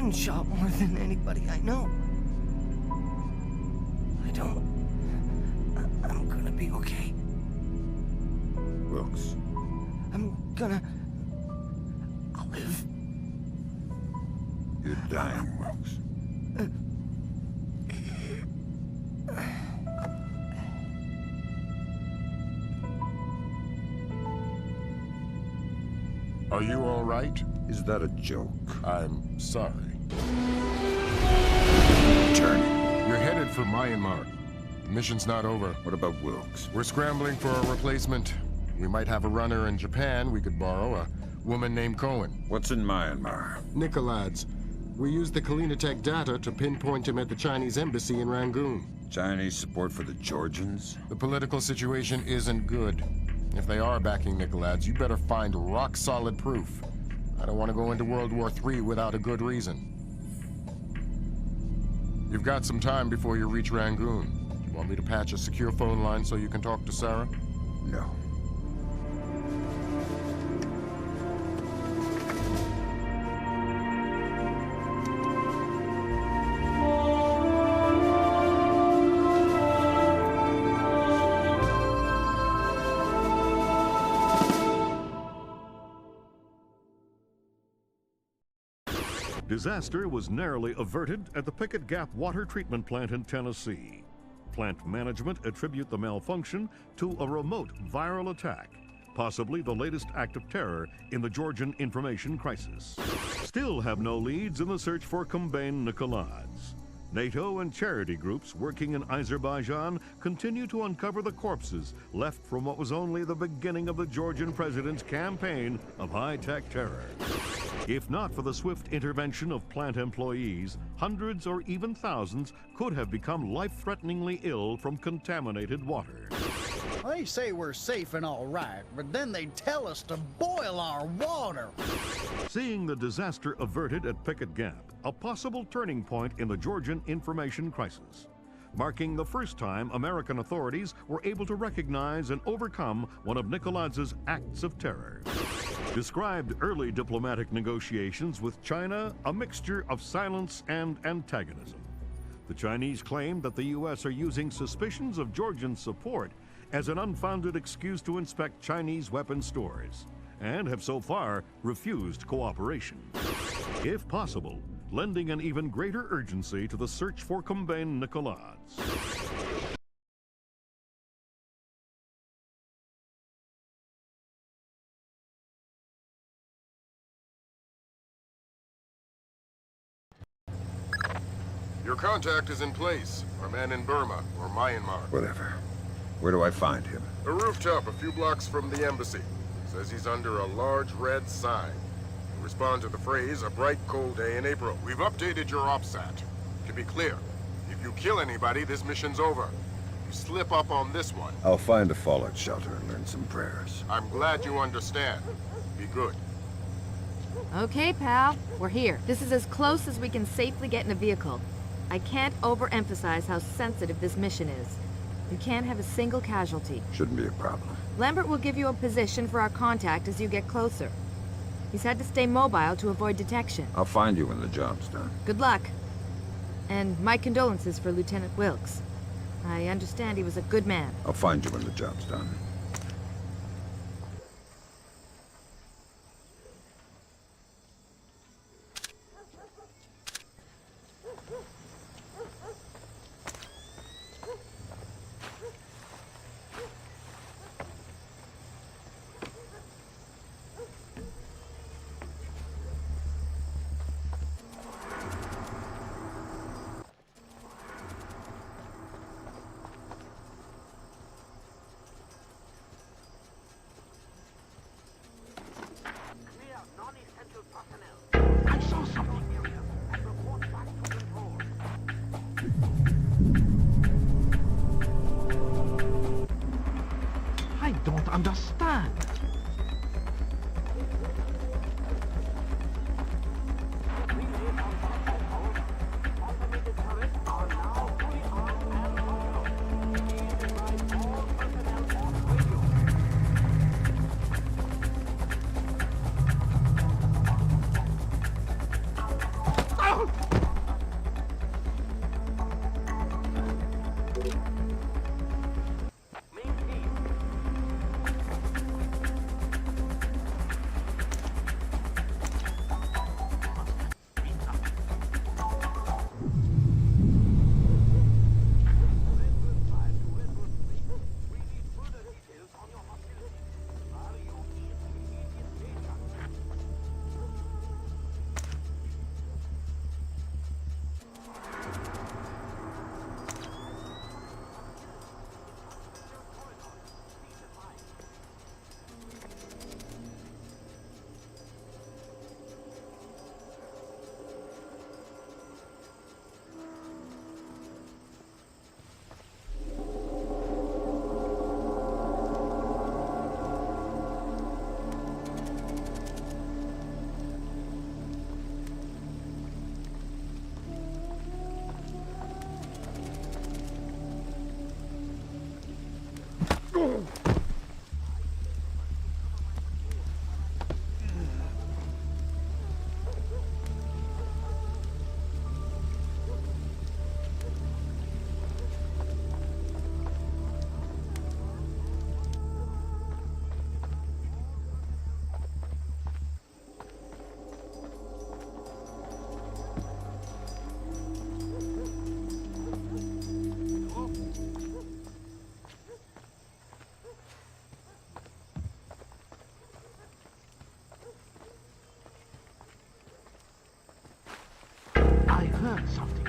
been shot more than anybody I know. I'm gonna be okay. Wilkes. I'm gonna live. You're dying, Wilkes. Are you all right? Is that a joke? I'm sorry. Journey. You're headed for Myanmar. The mission's not over. What about Wilkes? We're scrambling for a replacement. We might have a runner in Japan we could borrow, a woman named Cohen. What's in Myanmar? Nikolads. We used the Kalinatech data to pinpoint him at the Chinese embassy in Rangoon. Chinese support for the Georgians? The political situation isn't good. If they are backing Nikolads, you better find rock-solid proof. I don't want to go into World War III without a good reason. You've got some time before you reach Rangoon. Want me to patch a secure phone line so you can talk to Sarah? No. Disaster was narrowly averted at the Pickett Gap water treatment plant in Tennessee. Plant management attribute the malfunction to a remote viral attack, possibly the latest act of terror in the Georgian information crisis. Still have no leads in the search for Kumbain Nikolads. NATO and charity groups working in Azerbaijan continue to uncover the corpses left from what was only the beginning of the Georgian president's campaign of high-tech terror. If not for the swift intervention of plant employees, hundreds or even thousands could have become life-threateningly ill from contaminated water. They say we're safe and all right, but then they tell us to boil our water. Seeing the disaster averted at Pickett Gap, a possible turning point in the Georgian information crisis, marking the first time American authorities were able to recognize and overcome one of Nikolads' acts of terror. Described early diplomatic negotiations with China a mixture of silence and antagonism. The Chinese claimed that the U.S. are using suspicions of Georgian support as an unfounded excuse to inspect Chinese weapons stores, and have so far refused cooperation. If possible, lending an even greater urgency to the search for Kumbain Nikolads. Your contact is in place. Our man in Burma, or Myanmar. Whatever. Where do I find him? A rooftop a few blocks from the embassy. Says he's under a large red sign. Respond to the phrase, a bright cold day in April. We've updated your OPSAT. To be clear, if you kill anybody, this mission's over. You slip up on this one. I'll find a fallout shelter and learn some prayers. I'm glad you understand. Be good. Okay, pal. We're here. This is as close as we can safely get in a vehicle. I can't overemphasize how sensitive this mission is. We can't have a single casualty. Shouldn't be a problem. Lambert will give you a position for our contact as you get closer. He's had to stay mobile to avoid detection. I'll find you when the job's done. Good luck. And my condolences for Lieutenant Wilkes. I understand he was a good man. I'll find you when the job's done. heard something.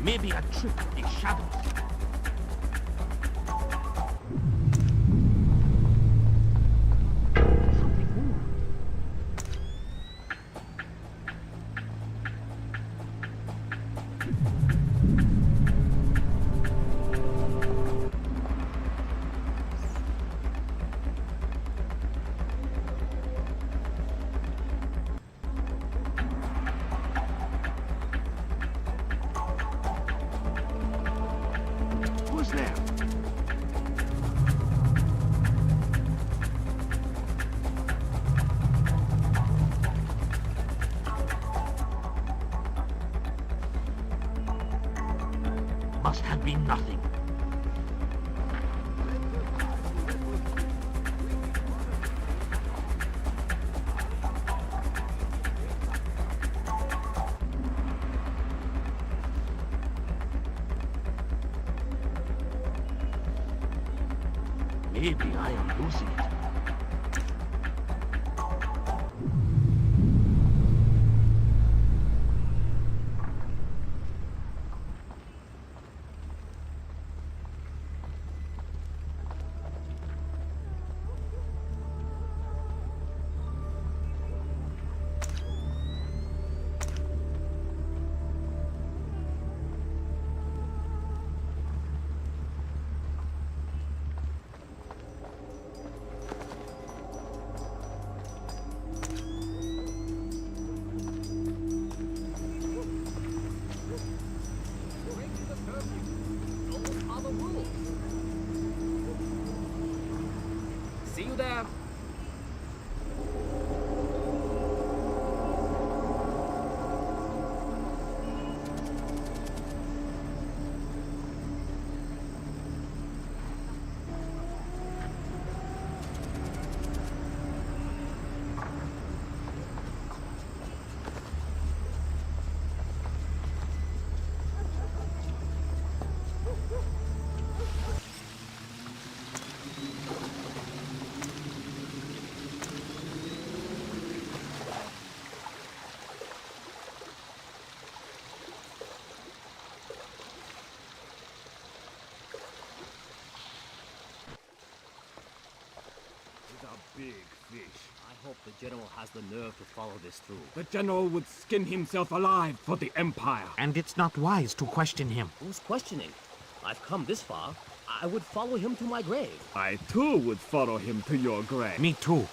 Maybe a trick of the shadows. Something moved. Who's there? Must have been nothing. Maybe I am losing it. See you there. Big fish. I hope the General has the nerve to follow this through. The General would skin himself alive for the Empire. And it's not wise to question him. Who's questioning? I've come this far. I would follow him to my grave. I too would follow him to your grave. Me too.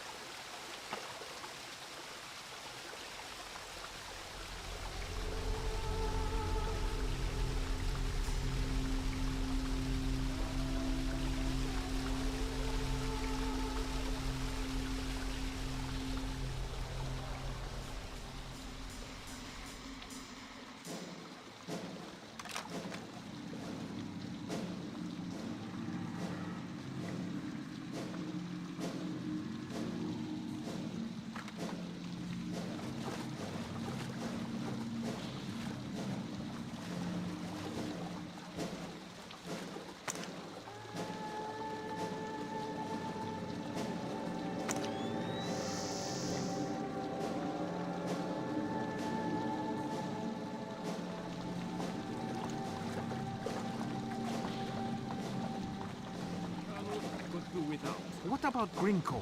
Without. What about Grinko?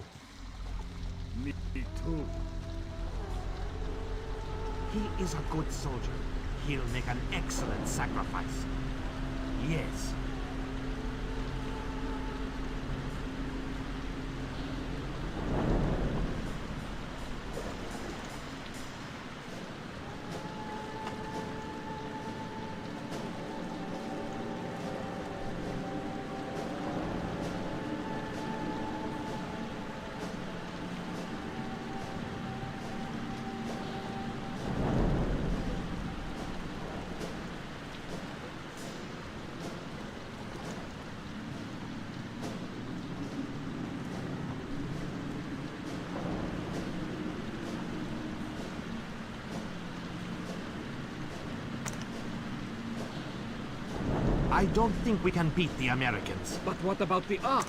Me too. He is a good soldier. He'll make an excellent sacrifice. Yes. I don't think we can beat the Americans. But what about the Ark?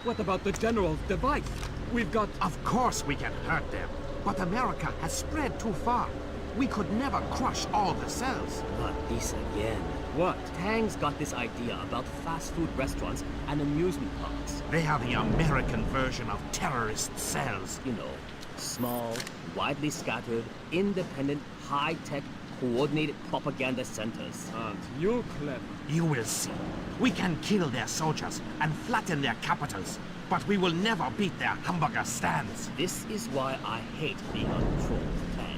What about the General's device? We've got... Of course we can hurt them, but America has spread too far. We could never crush all the cells. Not this again. What? Tang's got this idea about fast food restaurants and amusement parks. They are the American version of terrorist cells. You know, small, widely scattered, independent, high-tech, coordinated propaganda centers. Aren't you clever? You will see. We can kill their soldiers and flatten their capitals, but we will never beat their hamburger stands. This is why I hate being on patrol with Tang.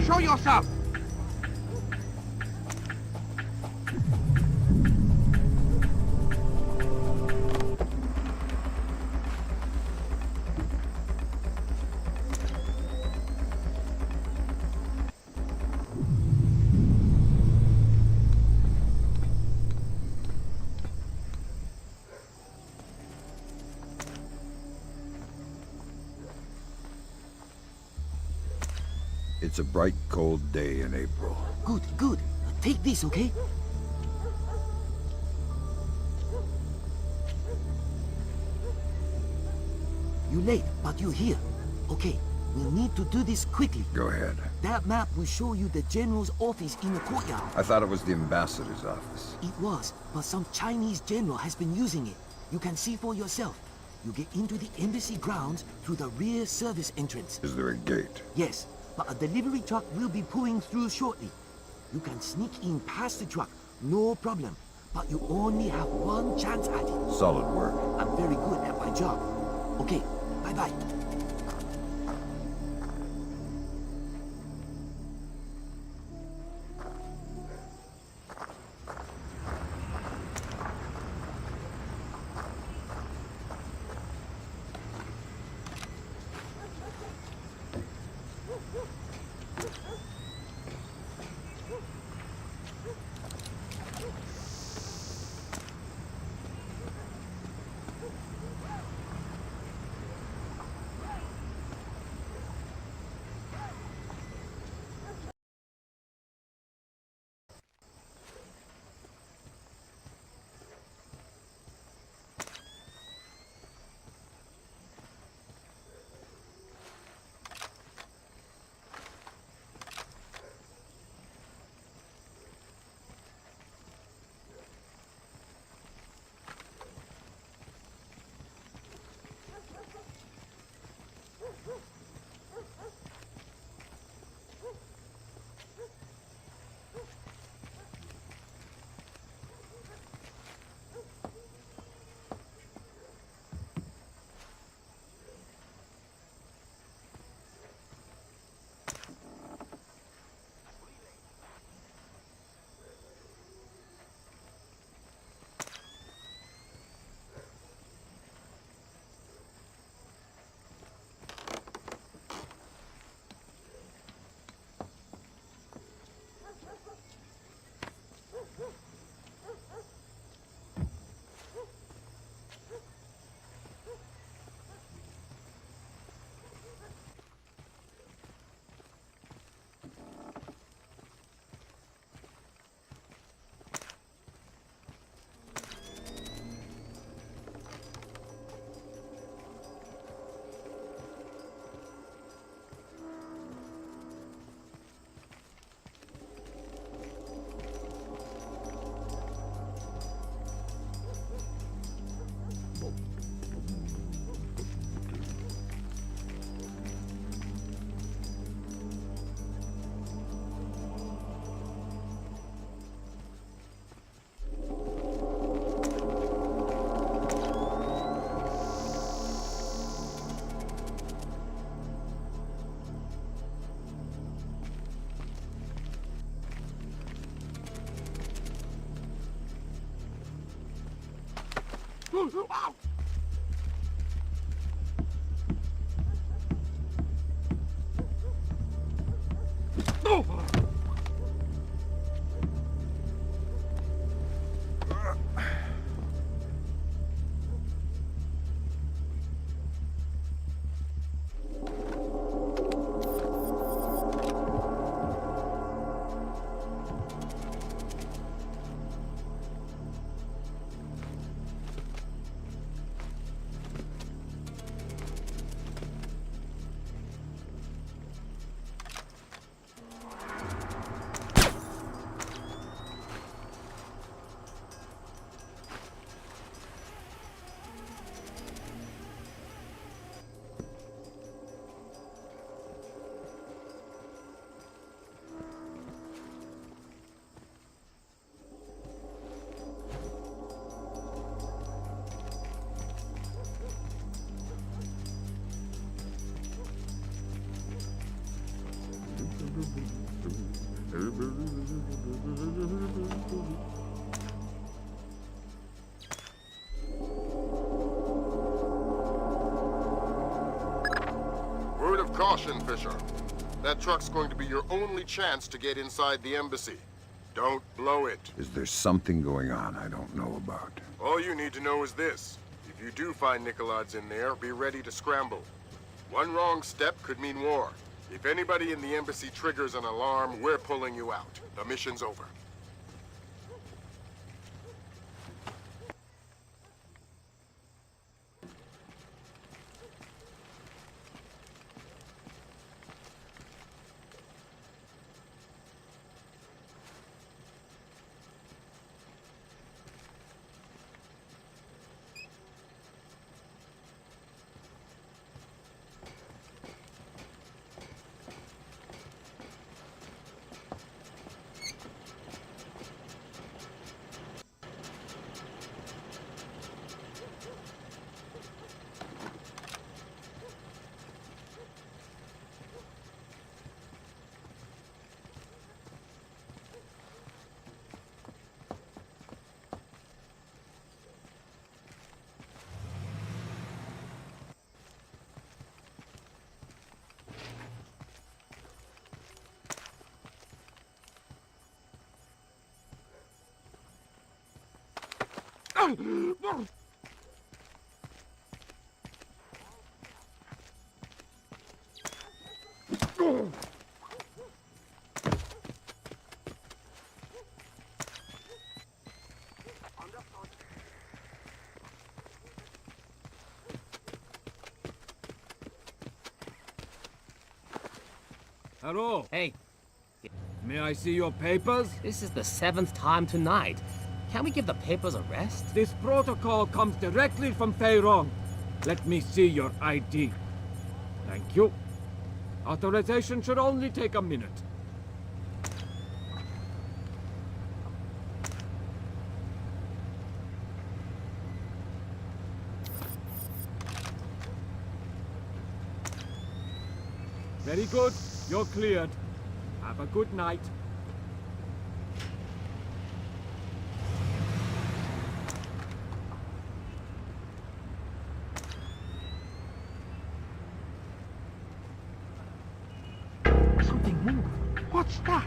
Show yourself! It's a bright, cold day in April. Good, good. Take this, okay? You're late, but you're here. Okay, we need to do this quickly. Go ahead. That map will show you the general's office in the courtyard. I thought it was the ambassador's office. It was, but some Chinese general has been using it. You can see for yourself. You get into the embassy grounds through the rear service entrance. Is there a gate? Yes, but a delivery truck will be pulling through shortly. You can sneak in past the truck, no problem. But you only have one chance at it. Solid work. I'm very good at my job. Okay, bye-bye. Word of caution, Fisher. That truck's going to be your only chance to get inside the embassy. Don't blow it. Is there something going on I don't know about? All you need to know is this. If you do find Nikolod's in there, be ready to scramble. One wrong step could mean war. If anybody in the embassy triggers an alarm, we're pulling you out. The mission's over. Hello. Hey, May I see your papers? this is the 7th time tonight. Can't we give the papers a rest? This protocol comes directly from Feirong. Let me see your ID. Thank you. Authorization should only take a minute. Very good. You're cleared. Have a good night. Something moved. What's that?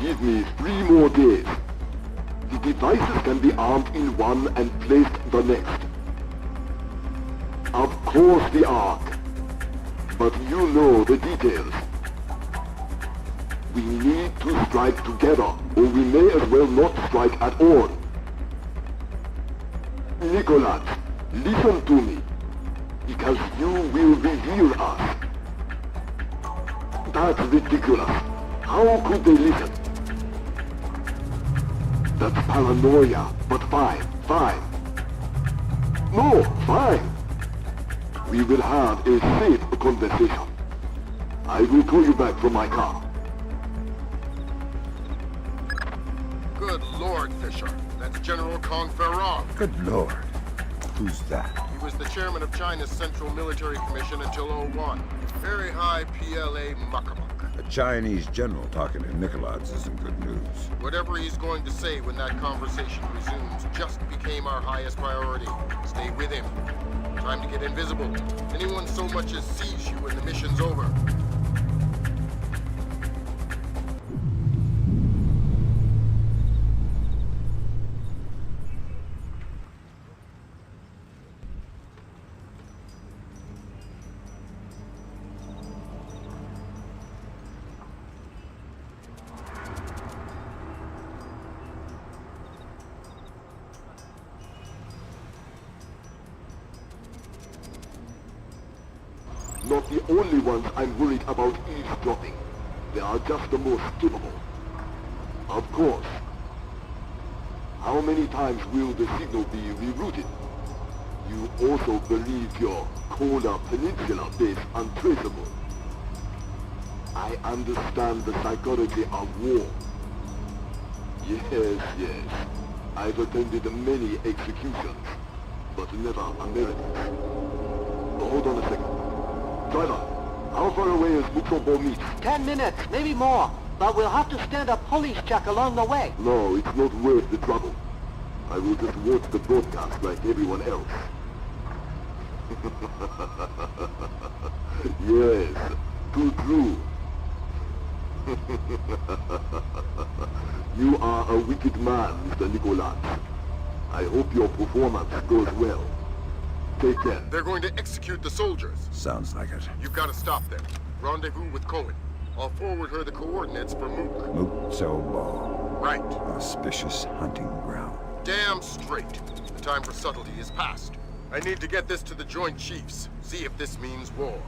Give me 3 more days. The devices can be armed in one and placed the next. Of course the Ark. But you know the details. We need to strike together, or we may as well not strike at all. Nicholas, listen to me, because you will reveal us. That's ridiculous. How could they listen? That's paranoia, but fine. No, fine. We will have a safe conversation. I will call you back from my car. Good Lord, Fisher. That's General Kong Ferrong. Good lord. Who's that? He was the chairman of China's Central Military Commission until '01. Very high PLA muckamuck. A Chinese general talking to Nicholas isn't good news. Whatever he's going to say when that conversation resumes just became our highest priority. Stay with him. Time to get invisible. Anyone so much as sees you when the mission's over. Not the only ones I'm worried about eavesdropping. They are just the most capable. Of course. How many times will the signal be rerouted? You also believe your Kola Peninsula base untraceable. I understand the psychology of war. Yes. I've attended many executions, but never Americans. Hold on a second. Driver, how far away is Mukobo Meet? 10 minutes, maybe more. But we'll have to stand a police check along the way. No, it's not worth the trouble. I will just watch the broadcast like everyone else. Yes, too true. You are a wicked man, Mr. Nicholas. I hope your performance goes well. Take care. They're going to execute the soldiers. Sounds like it. You've got to stop them. Rendezvous with Cohen. I'll forward her the coordinates for Mook. Muksobo. Right. Auspicious hunting ground. Damn straight. The time for subtlety is past. I need to get this to the Joint Chiefs. See if this means war.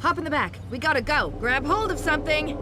Hop in the back. We gotta go. Grab hold of something.